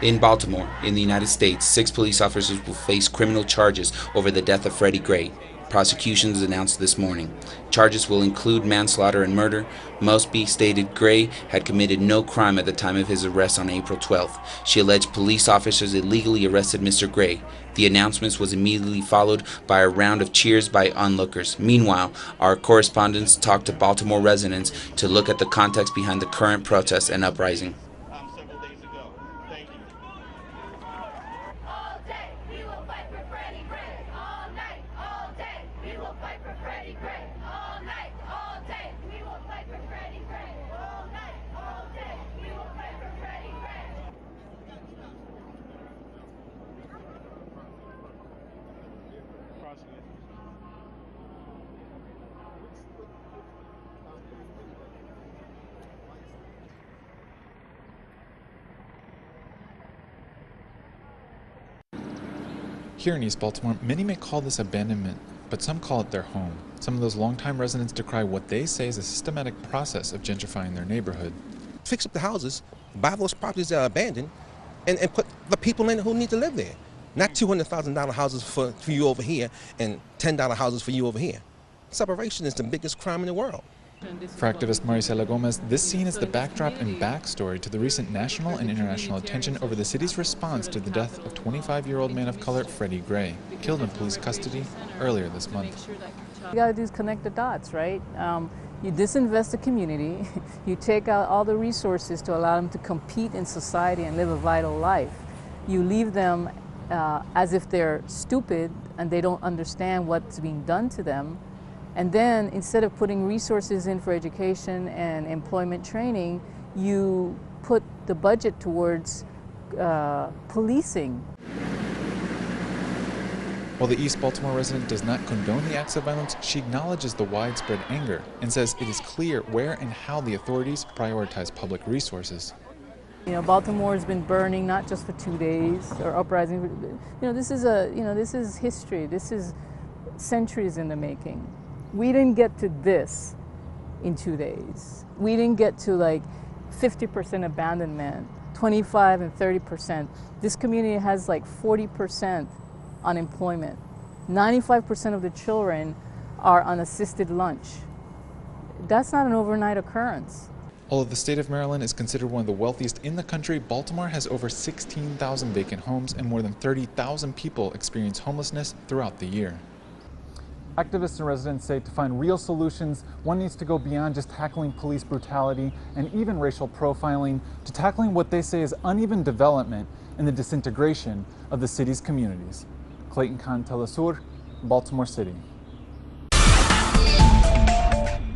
In Baltimore, in the United States, 6 police officers will face criminal charges over the death of Freddie Gray. Prosecutions announced this morning. Charges will include manslaughter and murder. Mosby stated Gray had committed no crime at the time of his arrest on April 12th. She alleged police officers illegally arrested Mr. Gray. The announcement was immediately followed by a round of cheers by onlookers. Meanwhile, our correspondents talked to Baltimore residents to look at the context behind the current protests and uprising. Several days ago. Thank you. All day, we will fight for Freddie Gray. All night, all day, we will fight for Freddie Gray. All night, all day, we will fight for Freddie Gray. All night, all day, we will fight for Freddie Gray. Here in East Baltimore, many may call this abandonment, but some call it their home. Some of those longtime residents decry what they say is a systematic process of gentrifying their neighborhood. Fix up the houses, buy those properties that are abandoned, and put the people in who need to live there. Not $200,000 houses for you over here and $10 houses for you over here. Separation is the biggest crime in the world. For activist Maricela Gomez, this scene is the backdrop and backstory to the recent national and international attention over the city's response to the death of 25-year-old man of color Freddie Gray, killed in police custody earlier this month. You gotta do is connect the dots, right? You disinvest the community, you take out all the resources to allow them to compete in society and live a vital life. You leave them as if they're stupid and they don't understand what's being done to them. And then instead of putting resources in for education and employment training, you put the budget towards policing. While the East Baltimore resident does not condone the acts of violence, she acknowledges the widespread anger and says it is clear where and how the authorities prioritize public resources. You know, Baltimore has been burning not just for 2 days or uprising. You know, this is history. This is centuries in the making. We didn't get to this in 2 days. We didn't get to like 50% abandonment, 25 and 30%. This community has like 40% unemployment. 95% of the children are on assisted lunch. That's not an overnight occurrence. Although the state of Maryland is considered one of the wealthiest in the country, Baltimore has over 16,000 vacant homes and more than 30,000 people experience homelessness throughout the year. Activists and residents say to find real solutions, one needs to go beyond just tackling police brutality and even racial profiling to tackling what they say is uneven development and the disintegration of the city's communities. Clayton Kahn, Telesur, Baltimore City.